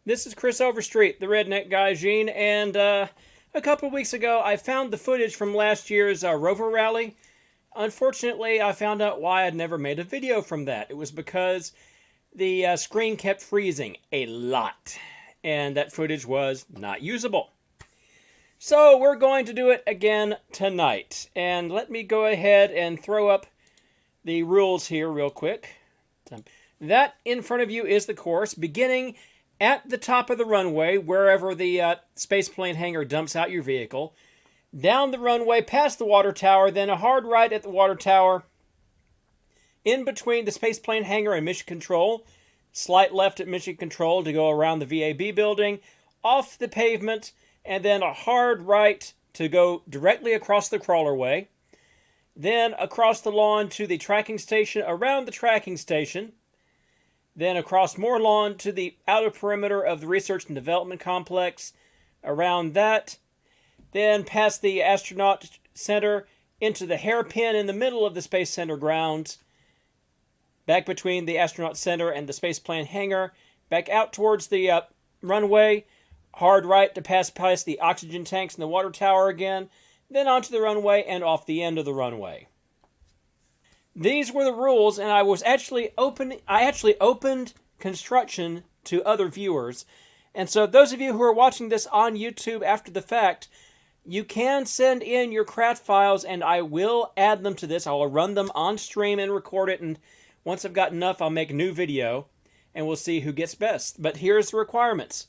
This is Kris Overstreet, the Redneck Guy Gene, and a couple of weeks ago I found the footage from last year's Rover rally. Unfortunately, I found out why I'd never made a video from that. It was because the screen kept freezing a lot, and that footage was not usable. So we're going to do it again tonight, and let me go ahead and throw up the rules here real quick. That in front of you is the course, beginning at the top of the runway, wherever the spaceplane hangar dumps out your vehicle. Down the runway, past the water tower, then a hard right at the water tower. In between the spaceplane hangar and mission control. Slight left at mission control to go around the VAB building. Off the pavement, and then a hard right to go directly across the crawlerway. Then across the lawn to the tracking station, around the tracking station. Then across more lawn to the outer perimeter of the Research and Development Complex. Around that. Then past the Astronaut Center into the hairpin in the middle of the Space Center grounds. Back between the Astronaut Center and the Spaceplane hangar. Back out towards the runway. Hard right to pass past the oxygen tanks and the water tower again. Then onto the runway and off the end of the runway. These were the rules, and I actually opened construction to other viewers. And so those of you who are watching this on YouTube after the fact, you can send in your craft files, and I will add them to this. I will run them on stream and record it, and once I've got enough, I'll make a new video, and we'll see who gets best. But here's the requirements.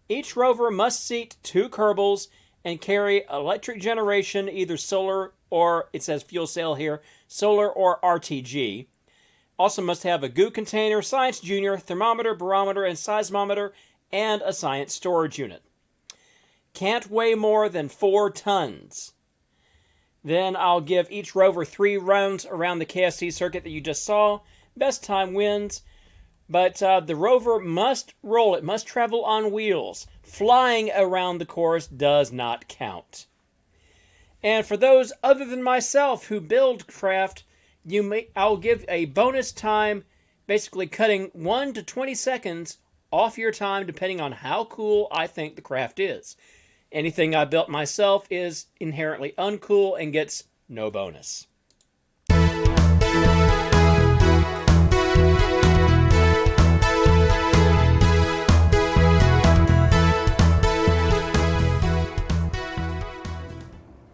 Each rover must seat 2 Kerbals and carry electric generation, either solar or, it says fuel cell here, solar or RTG. Also must have a goo container, science junior, thermometer, barometer, and seismometer, and a science storage unit. Can't weigh more than 4 tons. Then I'll give each rover 3 rounds around the KSC circuit that you just saw. Best time wins. But the rover must roll. It must travel on wheels. Flying around the course does not count. And for those other than myself who build craft, I'll give a bonus time, basically cutting 1 to 20 seconds off your time depending on how cool I think the craft is. Anything I built myself is inherently uncool and gets no bonus.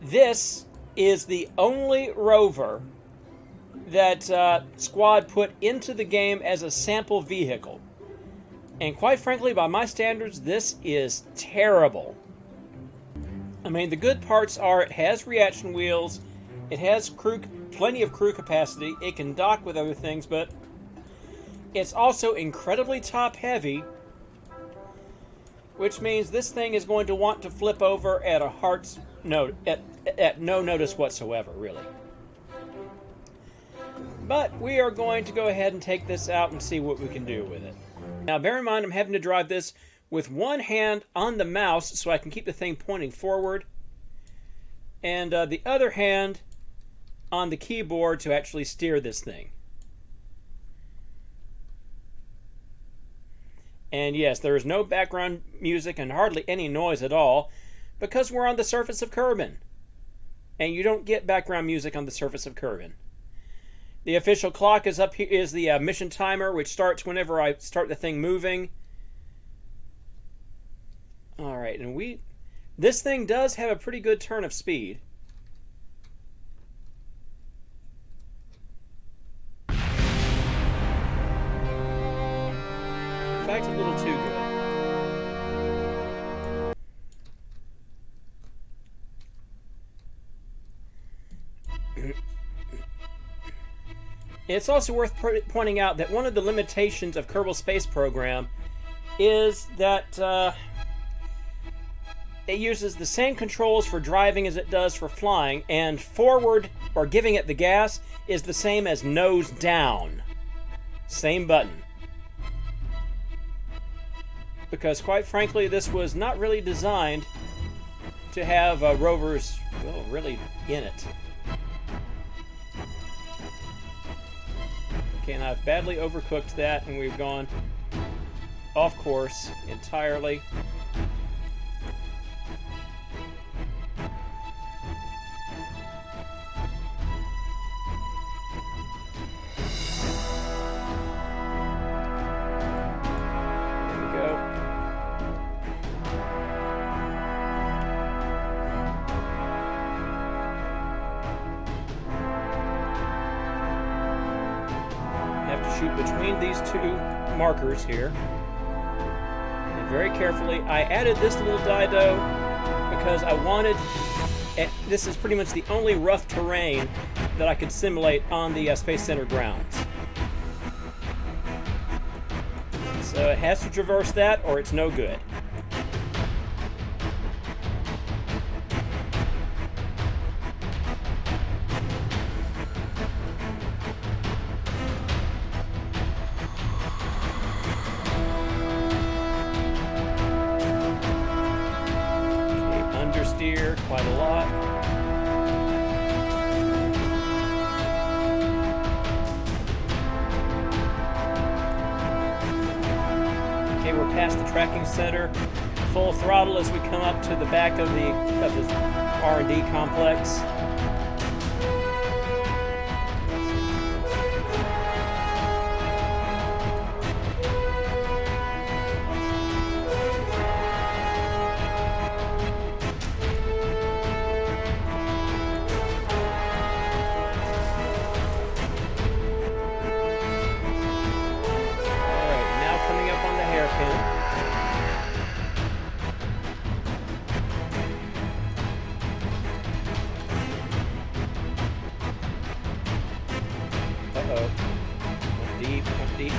This is the only rover that Squad put into the game as a sample vehicle. And quite frankly, by my standards, this is terrible. I mean, the good parts are it has reaction wheels, it has plenty of crew capacity, it can dock with other things, but it's also incredibly top-heavy, which means this thing is going to want to flip over at a heart's note, at no notice whatsoever, really. But we are going to go ahead and take this out and see what we can do with it. Now, bear in mind, I'm having to drive this with one hand on the mouse so I can keep the thing pointing forward, and the other hand on the keyboard to actually steer this thing. And yes, there is no background music and hardly any noise at all because we're on the surface of Kerbin. And you don't get background music on the surface of Kerbin. The official clock is up here, is the mission timer, which starts whenever I start the thing moving. Alright, and this thing does have a pretty good turn of speed. In fact, a little too good. It's also worth pointing out that one of the limitations of Kerbal Space Program is that it uses the same controls for driving as it does for flying, and forward, or giving it the gas, is the same as nose down. Same button. Because quite frankly, this was not really designed to have rovers, well, really in it. Okay, and I've badly overcooked that, and we've gone off course entirely. Shoot between these two markers here, and very carefully. I added this little dido because I wanted, this is pretty much the only rough terrain that I could simulate on the Space Center grounds. So it has to traverse that or it's no good. Understeer quite a lot. Okay, we're past the tracking center. Full throttle as we come up to the back of the R&D complex.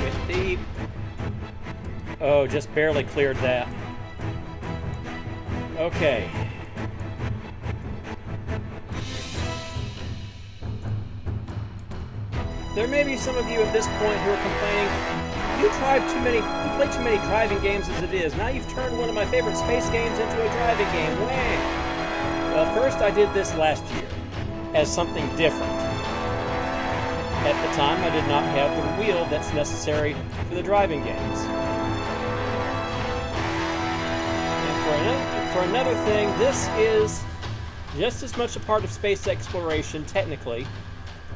Went deep. Oh, just barely cleared that. Okay. There may be some of you at this point who are complaining, you play too many driving games as it is. Now you've turned one of my favorite space games into a driving game. Wah! Well, first I did this last year as something different. At the time, I did not have the wheel that's necessary for the driving games. And for another thing, this is just as much a part of space exploration, technically,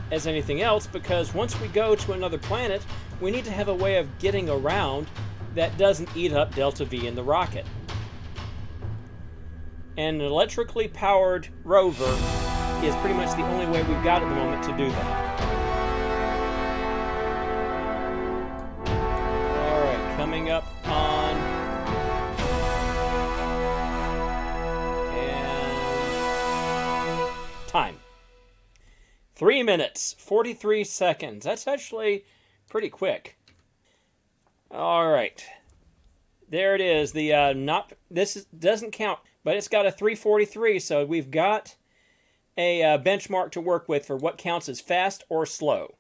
as anything else, because once we go to another planet, we need to have a way of getting around that doesn't eat up Delta V in the rocket. And an electrically powered rover is pretty much the only way we've got at the moment to do that. Coming up on and time. 3 minutes, 43 seconds. That's actually pretty quick. All right. There it is. The doesn't count, but it's got a 3:43, so we've got a benchmark to work with for what counts as fast or slow.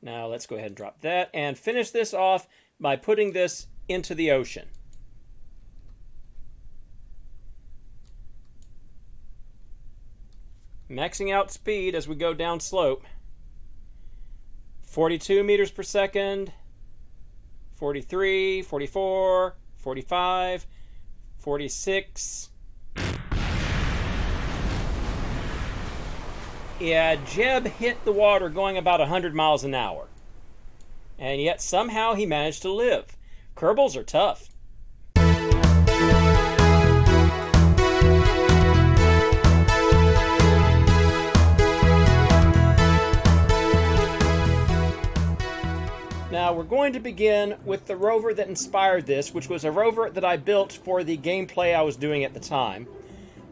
Now let's go ahead and drop that and finish this off by putting this into the ocean. Maxing out speed as we go down slope. 42 meters per second, 43, 44, 45, 46. Yeah, Jeb hit the water going about 100 miles an hour. And yet somehow he managed to live. Kerbals are tough. Now we're going to begin with the rover that inspired this, which was a rover that I built for the gameplay I was doing at the time.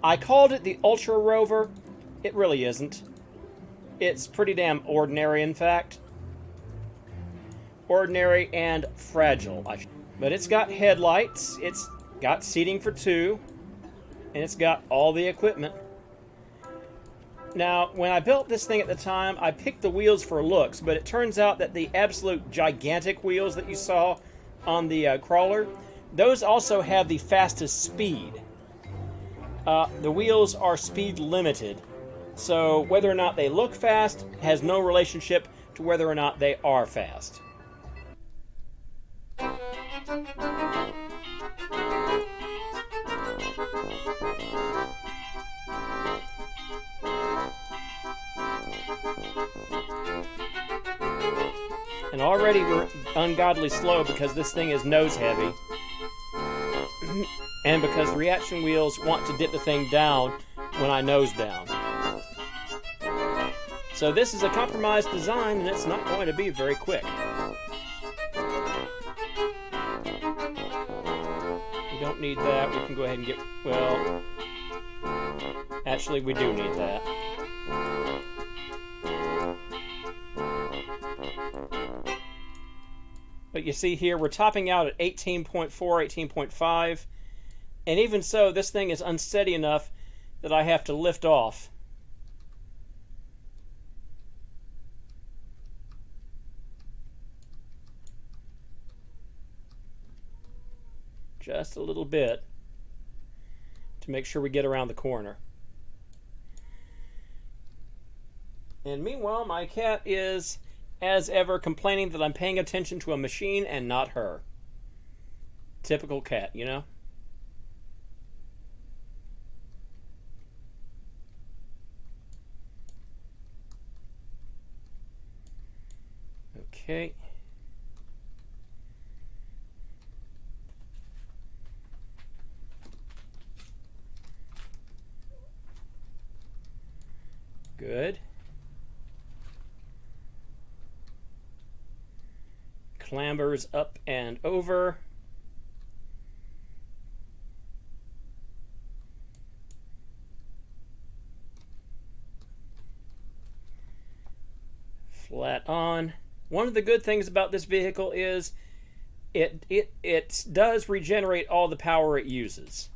I called it the Ultra Rover. It really isn't. It's pretty damn ordinary, in fact. Ordinary and fragile. But it's got headlights, it's got seating for two, and it's got all the equipment. Now, when I built this thing at the time, I picked the wheels for looks, but it turns out that the absolute gigantic wheels that you saw on the crawler, those also have the fastest speed. The wheels are speed limited, so whether or not they look fast has no relationship to whether or not they are fast. And already we're ungodly slow because this thing is nose heavy. And because the reaction wheels want to dip the thing down when I nose down. So this is a compromised design and it's not going to be very quick. We don't need that. We can go ahead and get, well, actually we do need that. But you see here, we're topping out at 18.4, 18.5. And even so, this thing is unsteady enough that I have to lift off. Just a little bit to make sure we get around the corner. And meanwhile, my cat is, as ever, complaining that I'm paying attention to a machine and not her. Typical cat, you know? Okay. Good. Clambers up and over. Flat on. One of the good things about this vehicle is it does regenerate all the power it uses.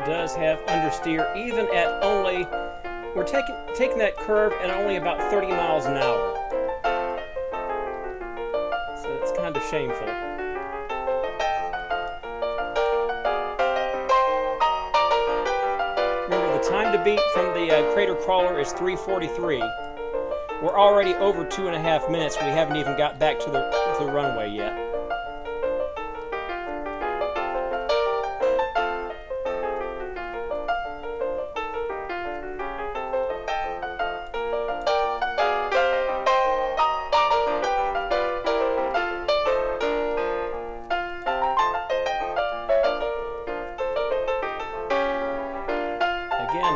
Does have understeer even at only, we're taking that curve at only about 30 miles an hour. So it's kind of shameful. Remember, the time to beat from the crater crawler is 3:43. We're already over 2.5 minutes. We haven't even got back to the runway yet.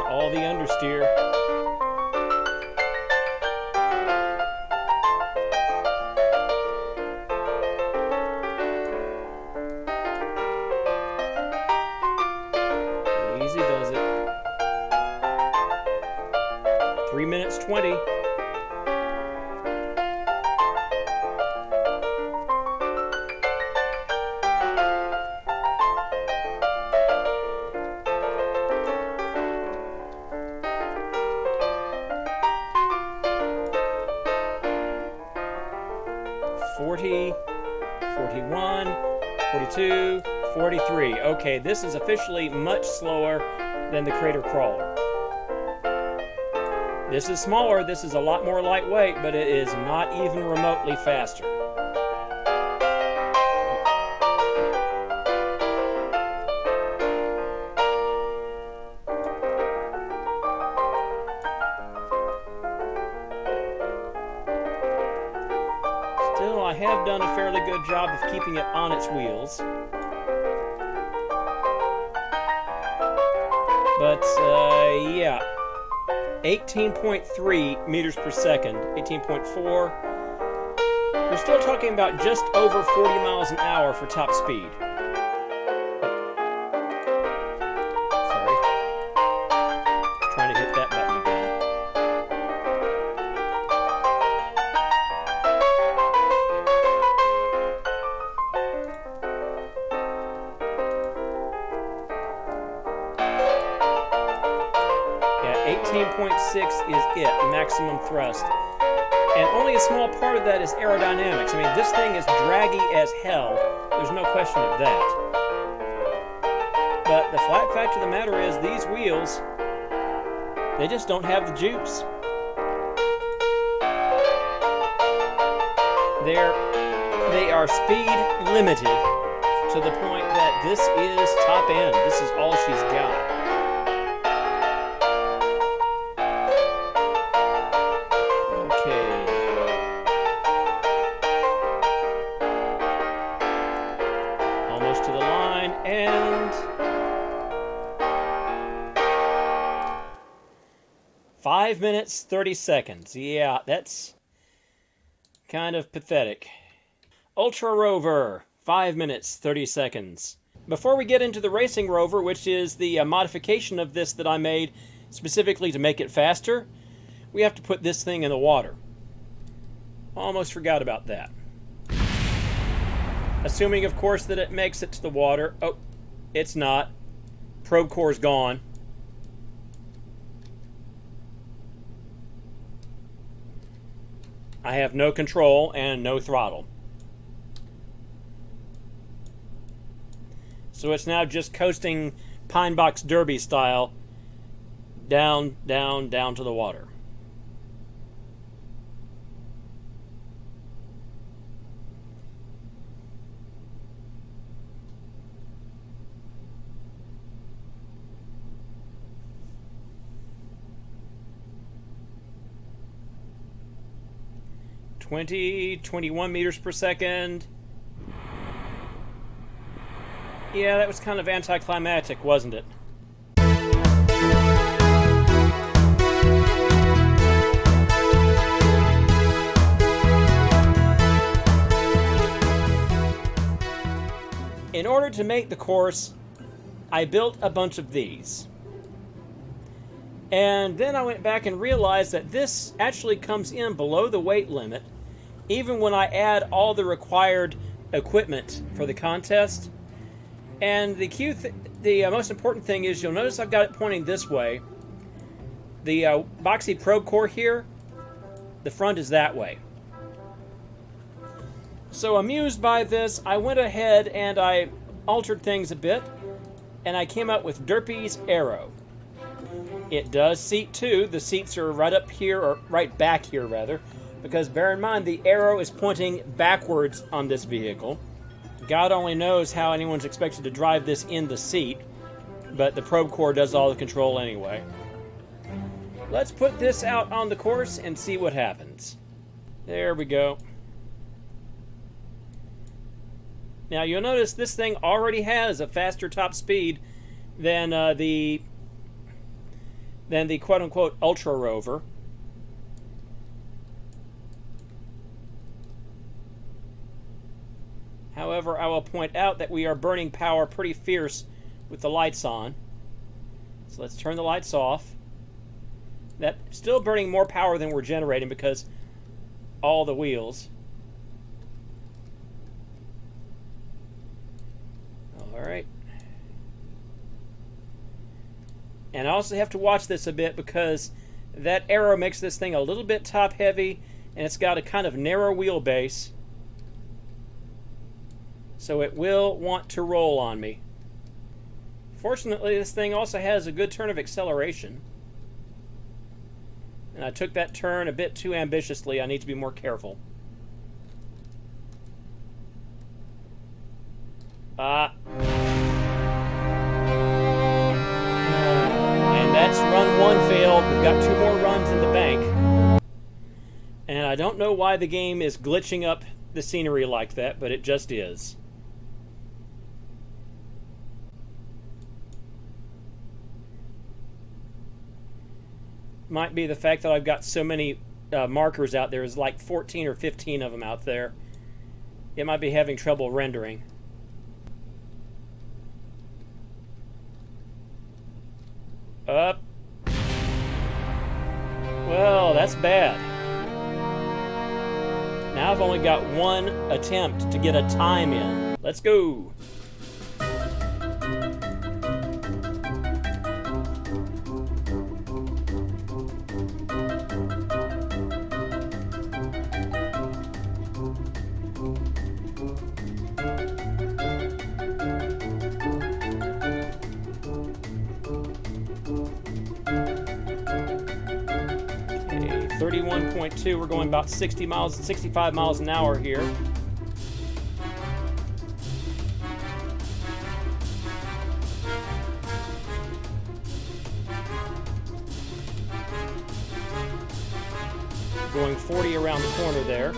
All the understeer. Easy does it. 3 minutes 20. .40, 41, 42, 43. Okay, this is officially much slower than the crater crawler. This is smaller, this is a lot more lightweight, but it is not even remotely faster. I have done a fairly good job of keeping it on its wheels. But, yeah. 18.3 meters per second, 18.4. We're still talking about just over 40 miles an hour for top speed. Sorry. Just trying to hit that button again. Yeah, 18.6 is it, maximum thrust. And only a small part of that is aerodynamics. I mean, this thing is draggy as hell. There's no question of that. but the flat fact of the matter is these wheels, they just don't have the juice. They are speed limited to the point that this is top end. This is all she's got. To the line, and 5 minutes 30 seconds. Yeah, that's kind of pathetic. Ultra Rover, 5 minutes 30 seconds. Before we get into the Racing Rover, which is the modification of this that I made specifically to make it faster, we have to put this thing in the water. Almost forgot about that. Assuming, of course, that it makes it to the water. Oh, it's not. Probe core's gone. I have no control and no throttle. So it's now just coasting Pine Box Derby style down, down, down to the water. (20, 21 meters per second). Yeah, that was kind of anticlimactic, wasn't it? In order to make the course, I built a bunch of these. And then I went back and realized that this actually comes in below the weight limit, even when I add all the required equipment for the contest. And the most important thing is, you'll notice I've got it pointing this way. The boxy probe core here, the front is that way. So amused by this, I went ahead and I altered things a bit, and I came up with Derpy's Arrow. It does seat two. The seats are right up here, or right back here rather, because bear in mind the arrow is pointing backwards on this vehicle. God only knows how anyone's expected to drive this in the seat, but the probe core does all the control anyway. Let's put this out on the course and see what happens. There we go. Now you'll notice this thing already has a faster top speed than the quote-unquote Ultra Rover. However, I will point out that we are burning power pretty fierce with the lights on. So let's turn the lights off. That's still burning more power than we're generating because all the wheels. Alright. And I also have to watch this a bit because that arrow makes this thing a little bit top heavy, and it's got a kind of narrow wheelbase. So it will want to roll on me. Fortunately, this thing also has a good turn of acceleration. And I took that turn a bit too ambitiously. I need to be more careful. And that's run one failed. We've got 2 more runs in the bank. And I don't know why the game is glitching up the scenery like that, but it just is. Might be the fact that I've got so many markers out there. There's like 14 or 15 of them out there. It might be having trouble rendering. Up. Well, that's bad. Now I've only got 1 attempt to get a time in. Let's go. 31.2. We're going about 65 miles an hour here. Going 40 around the corner there.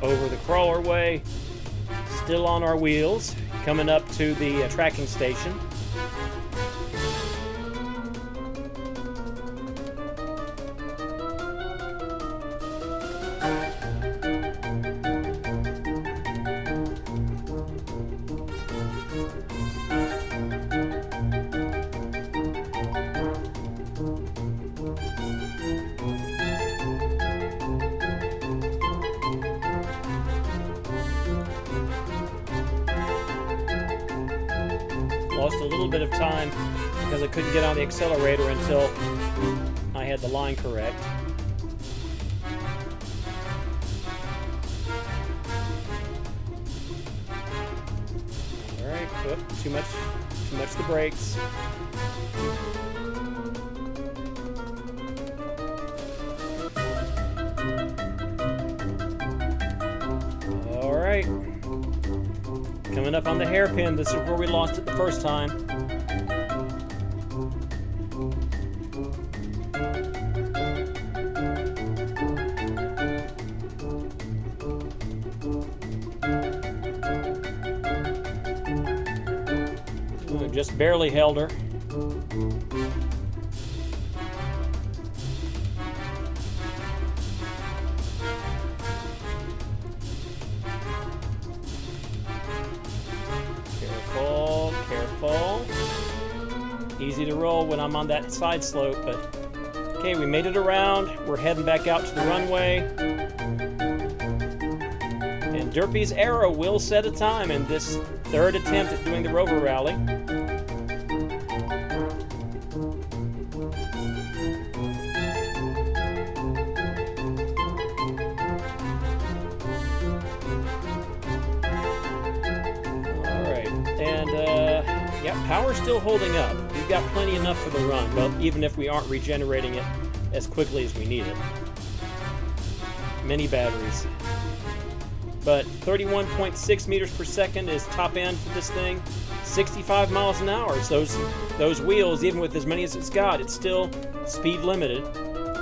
Over the crawler way, still on our wheels, coming up to the tracking station. Lost a little bit of time because I couldn't get on the accelerator until I had the line correct. All right, too much the brakes. All right. Coming up on the hairpin, this is where we lost it the first time. Just barely held her. Careful. Easy to roll when I'm on that side slope, but okay, we made it around. We're heading back out to the runway. And Derpy's arrow will set a time in this third attempt at doing the Rover Rally. Power's still holding up. We've got plenty enough for the run, but even if we aren't regenerating it as quickly as we need it. Many batteries. But 31.6 meters per second is top end for this thing. 65 miles an hour. So those wheels, even with as many as it's got, it's still speed limited.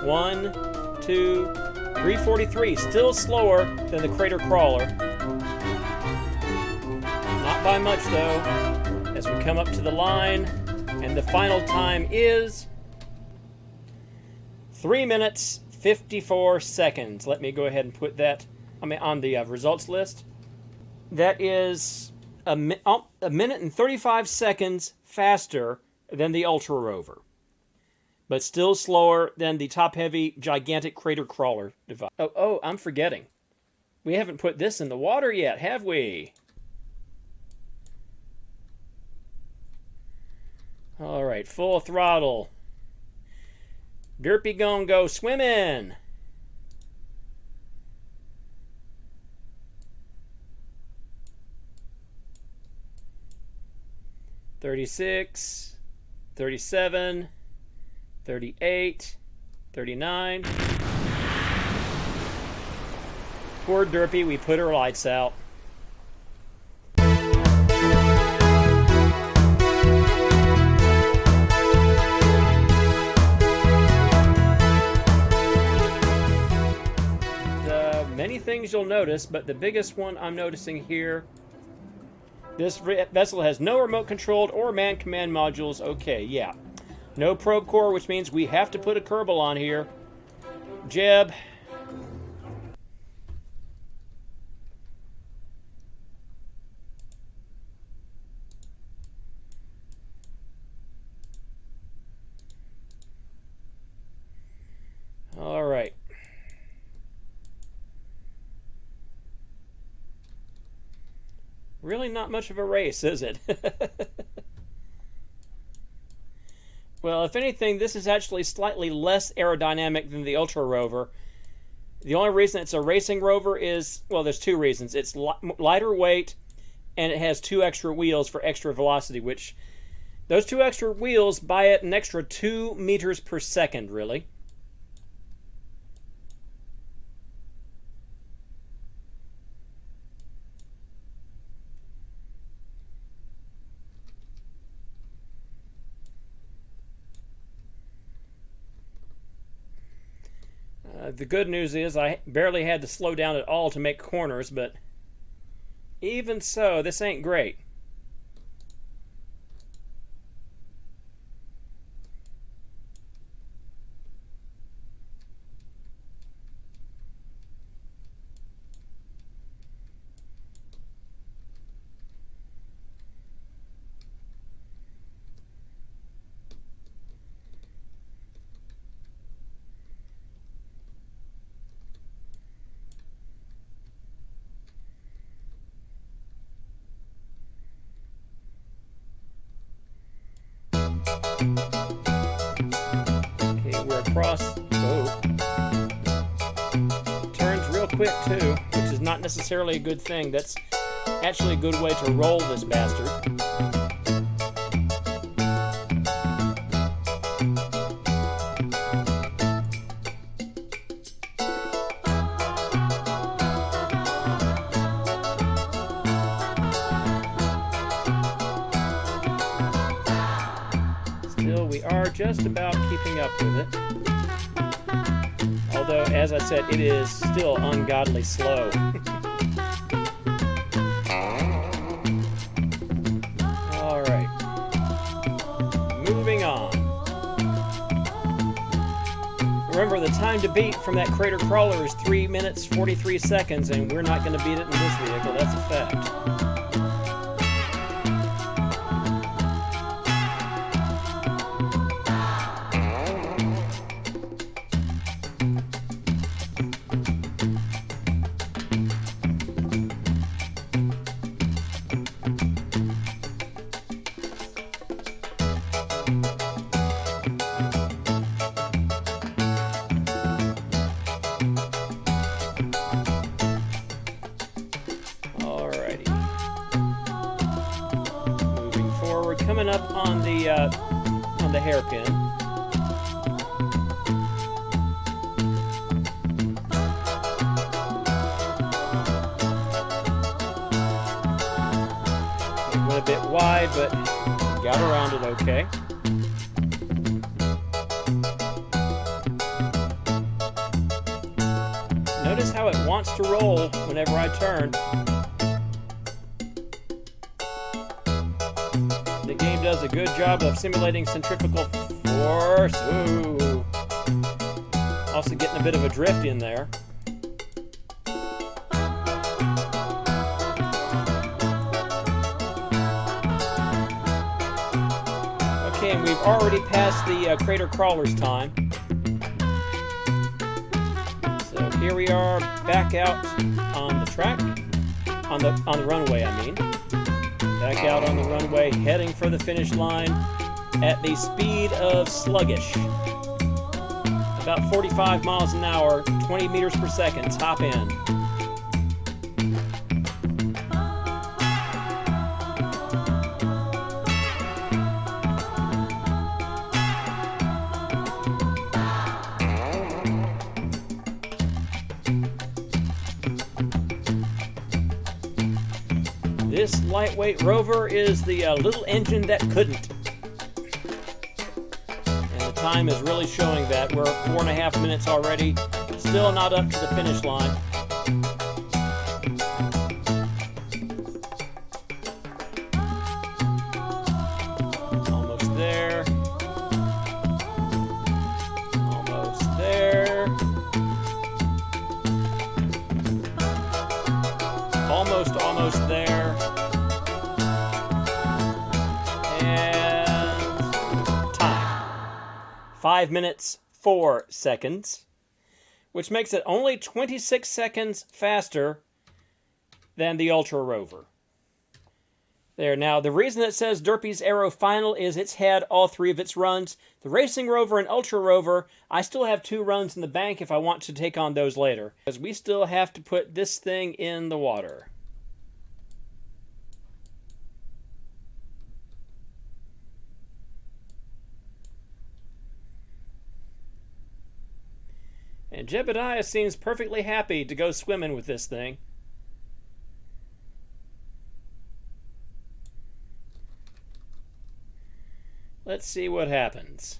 1, 2, 343. Still slower than the Crater Crawler. Not by much though. As we come up to the line, and the final time is 3 minutes 54 seconds. Let me go ahead and put that on the results list. That is a minute and 35 seconds faster than the Ultra Rover, but still slower than the top-heavy gigantic Crater Crawler device. Oh, I'm forgetting. We haven't put this in the water yet, have we? All right, full throttle. Derpy gonna go swimming. $36, $37, $38, $39. Poor Derpy, we put her lights out. Many things you'll notice, but the biggest one I'm noticing here, this vessel has no remote controlled or manned command modules. Okay, yeah. No probe core, which means we have to put a Kerbal on here. Jeb. Really not much of a race, is it? Well, if anything, this is actually slightly less aerodynamic than the Ultra Rover. The only reason it's a racing rover is, well, there's two reasons. It's lighter weight, and it has 2 extra wheels for extra velocity, which those 2 extra wheels buy it an extra 2 meters per second, really. The good news is I barely had to slow down at all to make corners, but even so, this ain't great. Okay, we're across. Oh. Turns real quick too, which is not necessarily a good thing. That's actually a good way to roll this bastard. We are just about keeping up with it. Although, as I said, it is still ungodly slow. Alright. Moving on. Remember, the time to beat from that crater crawler is 3 minutes 43 seconds, and we're not going to beat it in this vehicle. That's a fact. Coming up on the hairpin. It went a bit wide, but got around it okay. Notice how it wants to roll whenever I turn. The game does a good job of simulating centrifugal force. Ooh. Also getting a bit of a drift in there. Okay, and we've already passed the crater crawler's time. So here we are back out on the track. On the runway, I mean. Back out on the runway, heading for the finish line at the speed of sluggish. About 45 miles an hour, 20 meters per second, top end. This lightweight Rover is the little engine that couldn't. And the time is really showing that. We're 4.5 minutes already. Still not up to the finish line. Almost there. Almost there. Almost there. And time. 5 minutes, 4 seconds, which makes it only 26 seconds faster than the Ultra Rover. There, now, the reason it says Derpy's Aero Final is it's had all 3 of its runs. The Racing Rover and Ultra Rover, I still have 2 runs in the bank if I want to take on those later. Because we still have to put this thing in the water. And Jebediah seems perfectly happy to go swimming with this thing. Let's see what happens.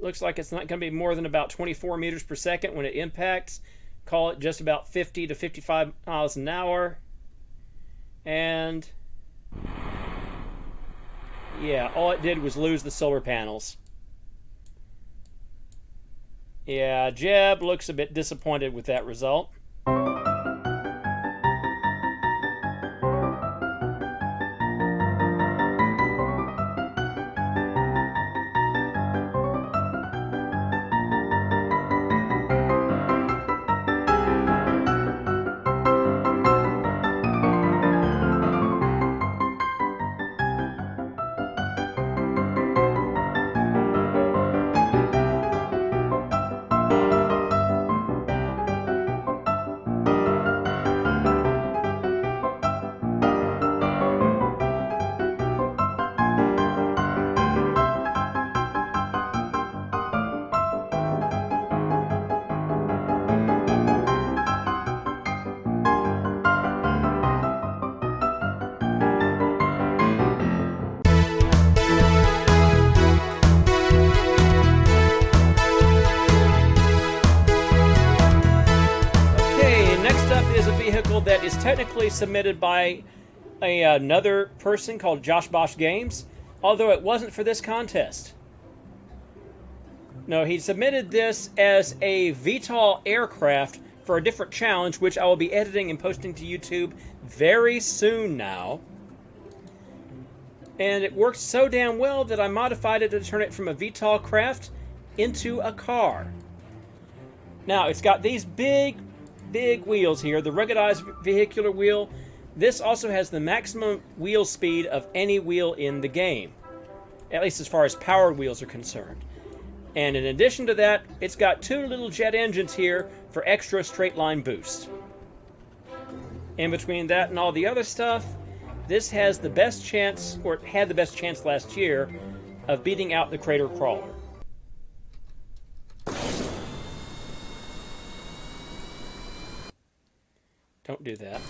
Looks like it's not going to be more than about 24 meters per second when it impacts. Call it just about 50 to 55 miles an hour. And yeah, all it did was lose the solar panels. Yeah, Jeb looks a bit disappointed with that result. That is technically submitted by another person called JoshBoshGames, although it wasn't for this contest. No, he submitted this as a VTOL aircraft for a different challenge, which I will be editing and posting to YouTube very soon now. And it worked so damn well that I modified it to turn it from a VTOL craft into a car. Now, it's got these big wheels here, the ruggedized vehicular wheel. This also has the maximum wheel speed of any wheel in the game, at least as far as powered wheels are concerned. And in addition to that, it's got 2 little jet engines here for extra straight line boost. In between that and all the other stuff, this has the best chance, or it had the best chance last year, of beating out the Crater Crawler. Don't do that.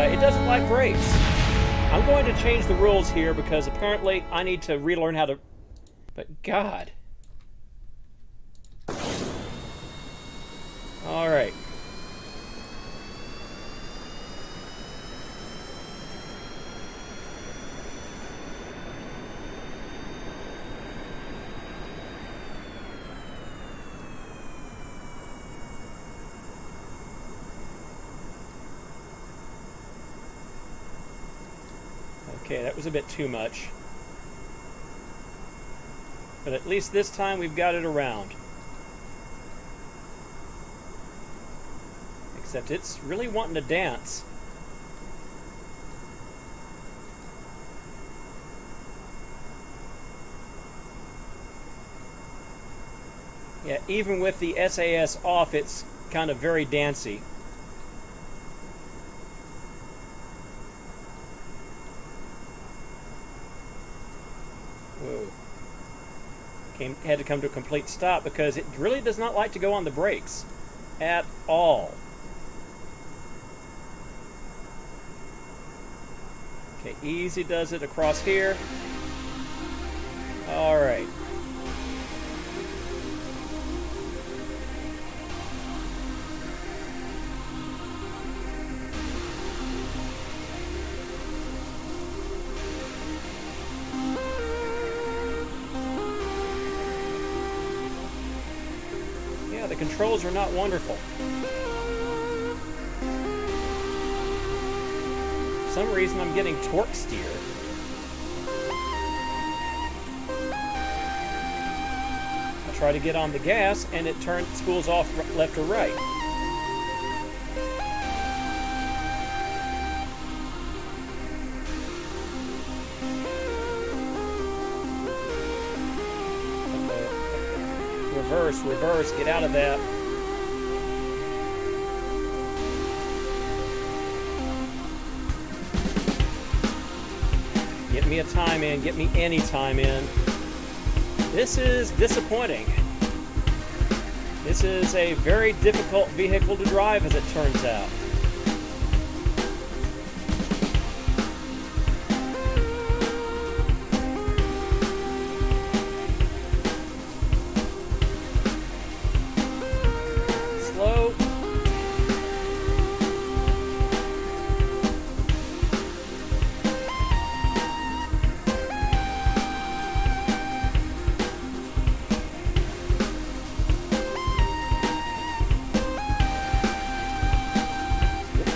It doesn't like brakes. I'm going to change the rules here because apparently I need to relearn how to... But God. Alright. Okay, that was a bit too much. But at least this time we've got it around. Except it's really wanting to dance. Yeah, even with the SAS off, it's kind of very dancey. Whoa. Had to come to a complete stop because it really does not like to go on the brakes at all. Okay, easy does it across here. All right. Yeah, the controls are not wonderful. For some reason, I'm getting torque steer. I try to get on the gas, and it spools off left or right. Reverse, reverse, get out of that. Get me a time in, get me any time in. This is disappointing. This is a very difficult vehicle to drive, as it turns out.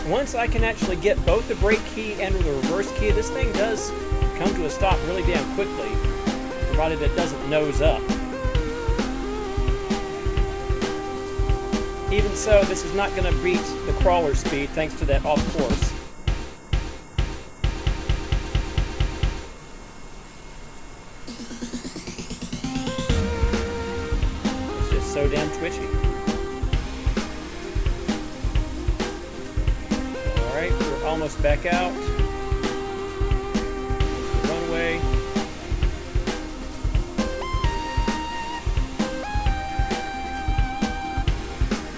Once I can actually get both the brake key and the reverse key, this thing does come to a stop really damn quickly, provided it doesn't nose up. Even so, this is not going to beat the crawler speed thanks to that off course. It's just so damn twitchy. We're almost back out. There's the runway.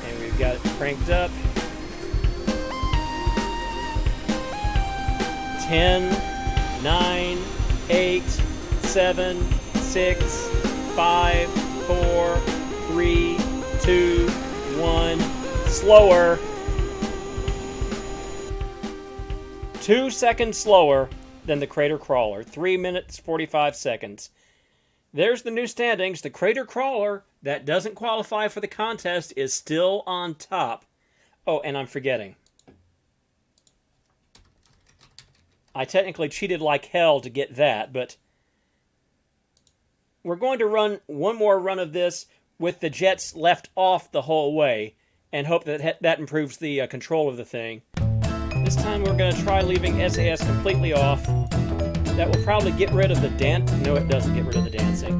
And we've got it cranked up. 10, 9, 8, 7, 6, 5, 4, 3, 2, 1. Slower. 2 seconds slower than the Crater Crawler. 3 minutes, 45 seconds. There's the new standings. The Crater Crawler, that doesn't qualify for the contest, is still on top. Oh, and I'm forgetting. I technically cheated like hell to get that, but we're going to run one more run of this with the jets left off the whole way and hope that that improves the control of the thing. This time we're going to try leaving SAS completely off. That will probably get rid of the dance. No, it doesn't get rid of the dancing.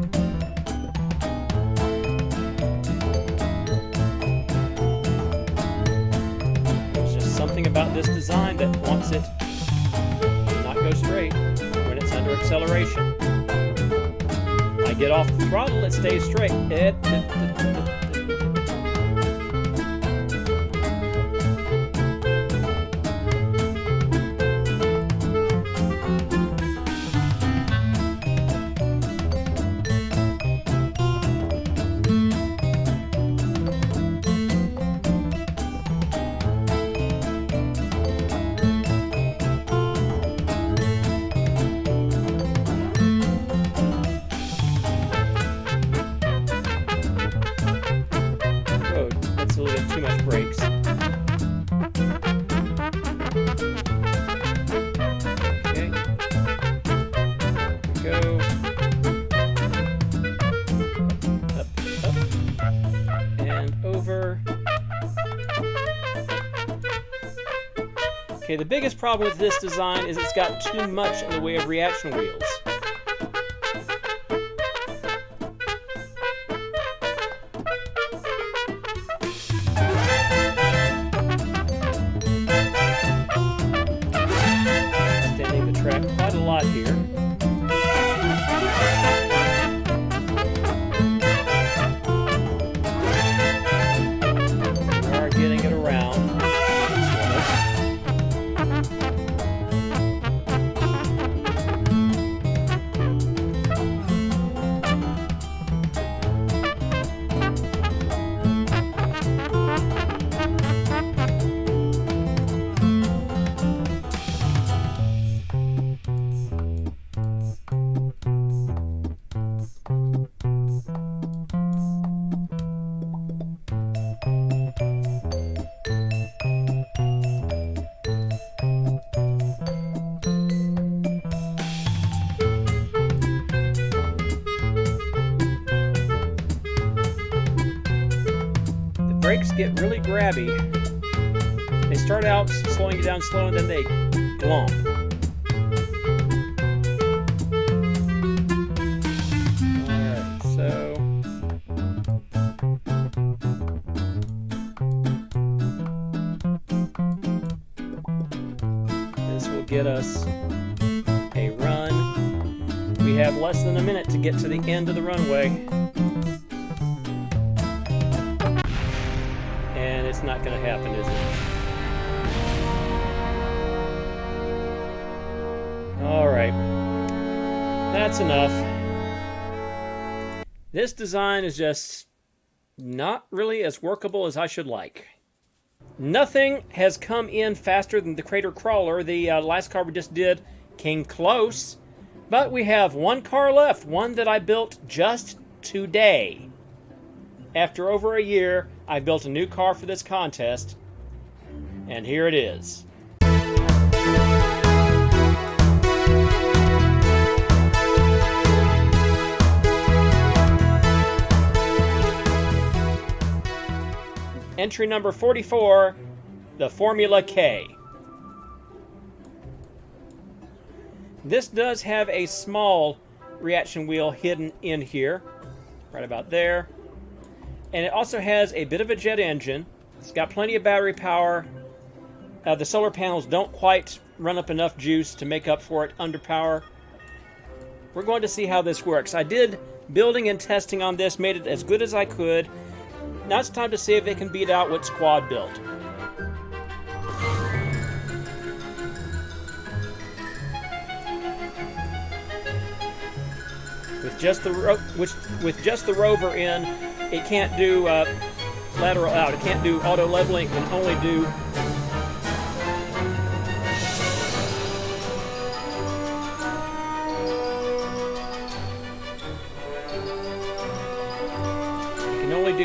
There's just something about this design that wants it to not go straight when it's under acceleration. I get off the throttle, it stays straight. Okay, the biggest problem with this design is it's got too much in the way of reaction wheels. Extending the track quite a lot here. We are getting it around. brakes get really grabby. They start out slowing you down slow, and then they glomp. Alright, so... this will get us a run. We have less than a minute to get to the end of the runway. And it's not going to happen, is it? Alright, that's enough. This design is just not really as workable as I should like. Nothing has come in faster than the Crater Crawler. The last car we just did came close, but we have one car left, one that I built just today. After over a year, I built a new car for this contest, and here it is. Entry number 44, the Formula K. This does have a small reaction wheel hidden in here, right about there. And it also has a bit of a jet engine. It's got plenty of battery power. The solar panels don't quite run up enough juice to make up for it under power. We're going to see how this works. I did building and testing on this, made it as good as I could. Now it's time to see if it can beat out what Squad built. With just the Rover in, it can't do lateral out. It can't do auto leveling. It can only do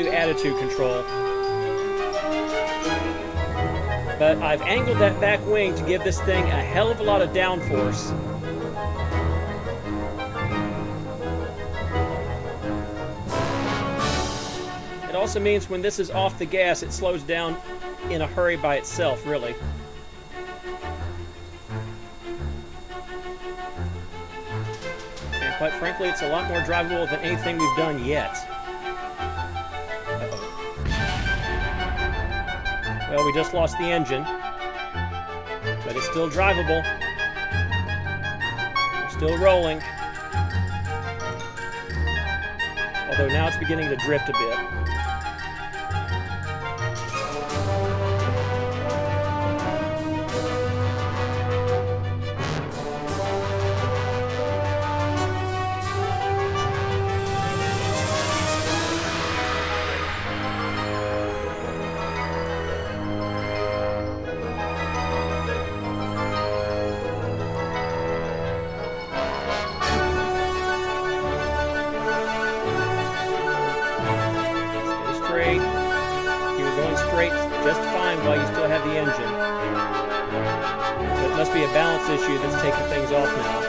attitude control. But I've angled that back wing to give this thing a hell of a lot of downforce. It also means when this is off the gas, it slows down in a hurry by itself, really. And quite frankly, it's a lot more drivable than anything we've done yet. Well, we just lost the engine, but it's still drivable. We're still rolling. Although now it's beginning to drift a bit. Just fine while you still have the engine. So it must be a balance issue that's taking things off now.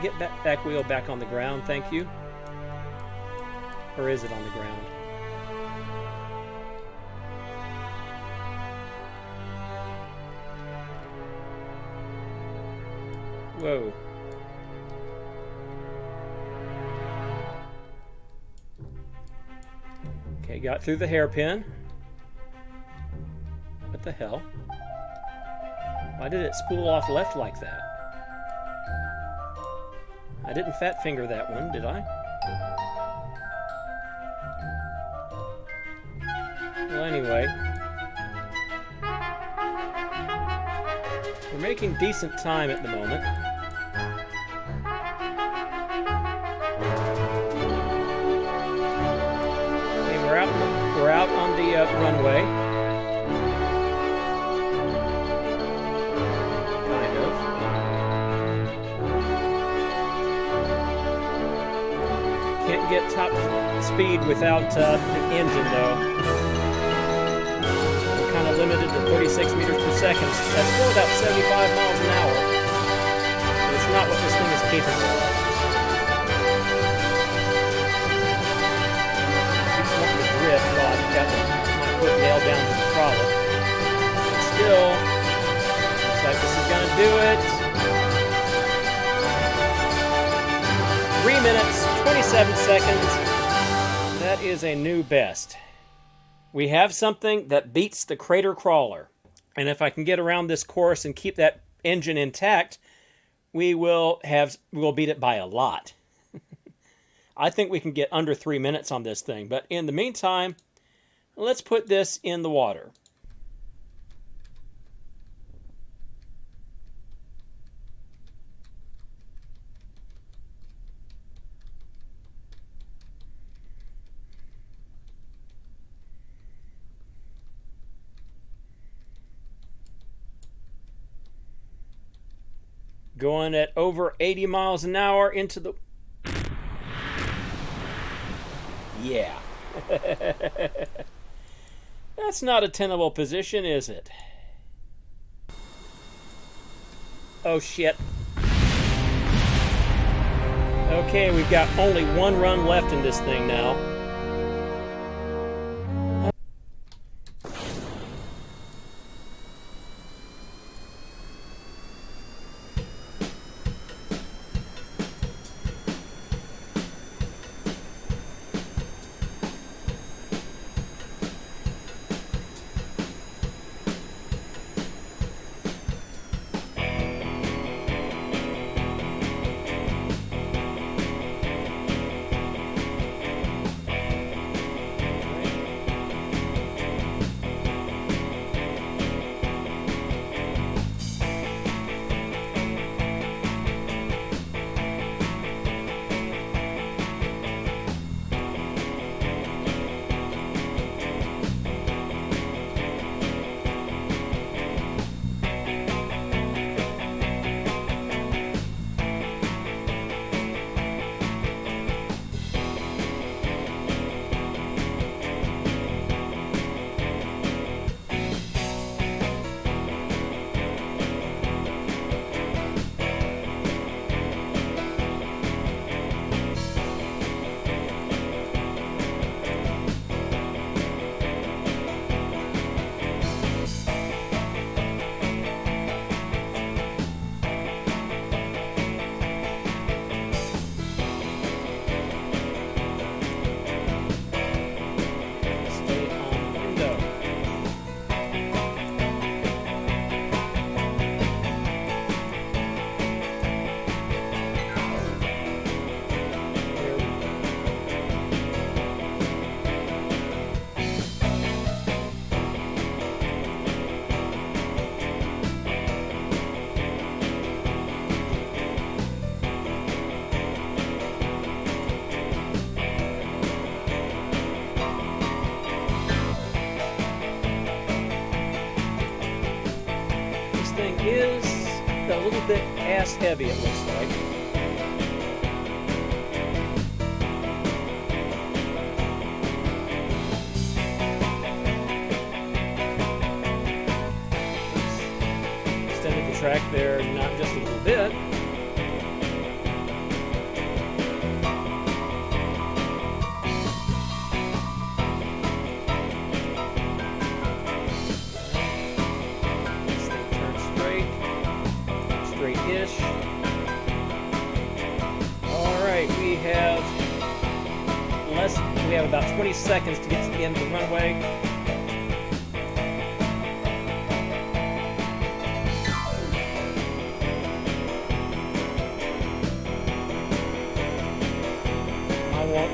Get that back wheel back on the ground, thank you. Or is it on the ground? Whoa. Okay, got through the hairpin. What the hell? Why did it spool off left like that? I didn't fat finger that one, did I? Well, anyway. We're making decent time at the moment. We're out on the runway. Kind of. Can't get top speed without the engine, though. We're kind of limited to 36 meters per seconds. That's still about 75 miles an hour. But it's not what this thing is capable of. Keeps wanting to drift while I've got my foot nailed down to the throttle. But still, looks like this is going to do it. 3 minutes, 27 seconds. That is a new best. We have something that beats the crater crawler. And if I can get around this course and keep that engine intact, we will beat it by a lot. I think we can get under 3 minutes on this thing. But in the meantime, let's put this in the water. Going at over 80 miles an hour into the... Yeah. That's not a tenable position, is it? Oh, shit. Okay, we've got only one run left in this thing now. Is a little bit ass heavy, it looks like. Extended the track there, not just a little bit. We have about 20 seconds to get to the end of the runway.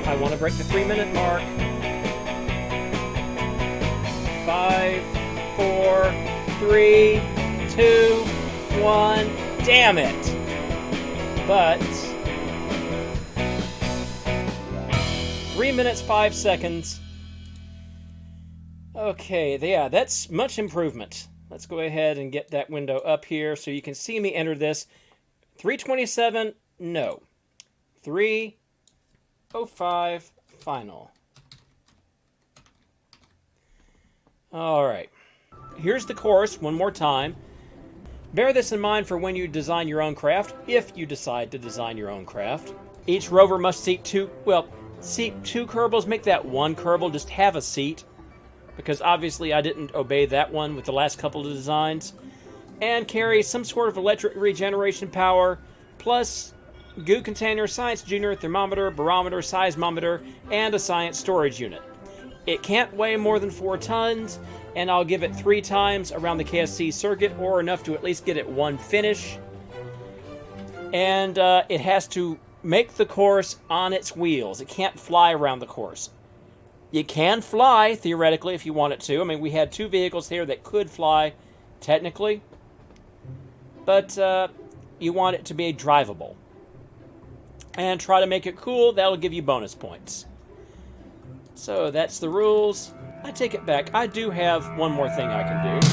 I want to break the 3-minute mark. 5, 4, 3, 2, 1. Damn it! But 3 minutes, 5 seconds. Okay, yeah, that's much improvement. Let's go ahead and get that window up here so you can see me enter this. 3:27, no. 3:05, final. All right. here's the course one more time. Bear this in mind for when you design your own craft, if you decide to design your own craft. Each rover must seat two Kerbals. Make that one Kerbal, just have a seat. Because obviously I didn't obey that one with the last couple of designs. And carry some sort of electric regeneration power, plus goo container, science junior, thermometer, barometer, seismometer, and a science storage unit. It can't weigh more than 4 tons, and I'll give it 3 times around the KSC circuit, or enough to at least get it one finish. And it has to make the course on its wheels. It can't fly around the course. You can fly, theoretically, if you want it to. I mean, we had 2 vehicles here that could fly, technically. But you want it to be drivable. And try to make it cool. That'll give you bonus points. So that's the rules. I take it back. I do have one more thing I can do.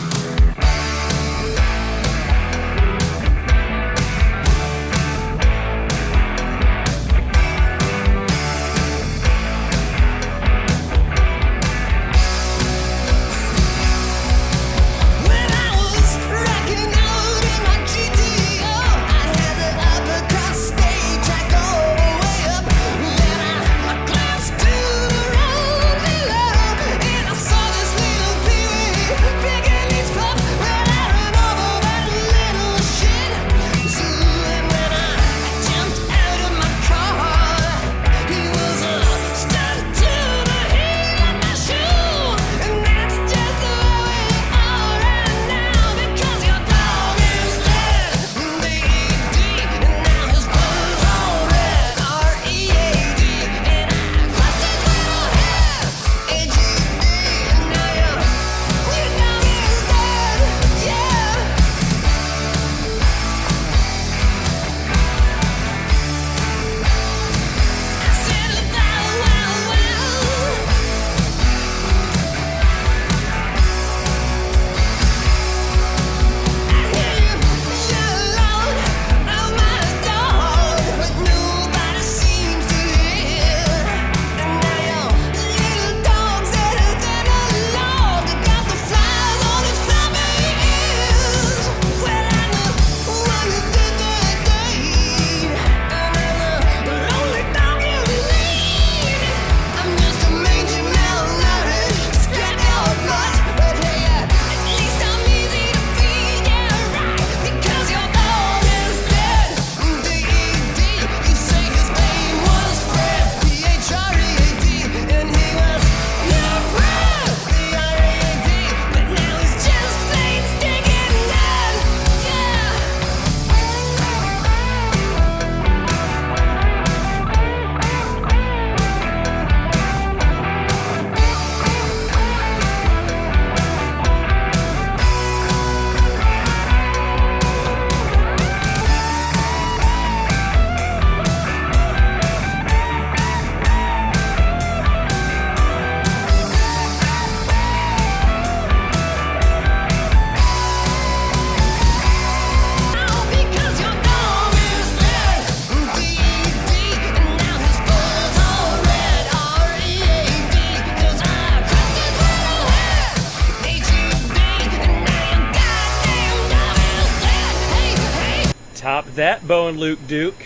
Top that, Bo and Luke Duke.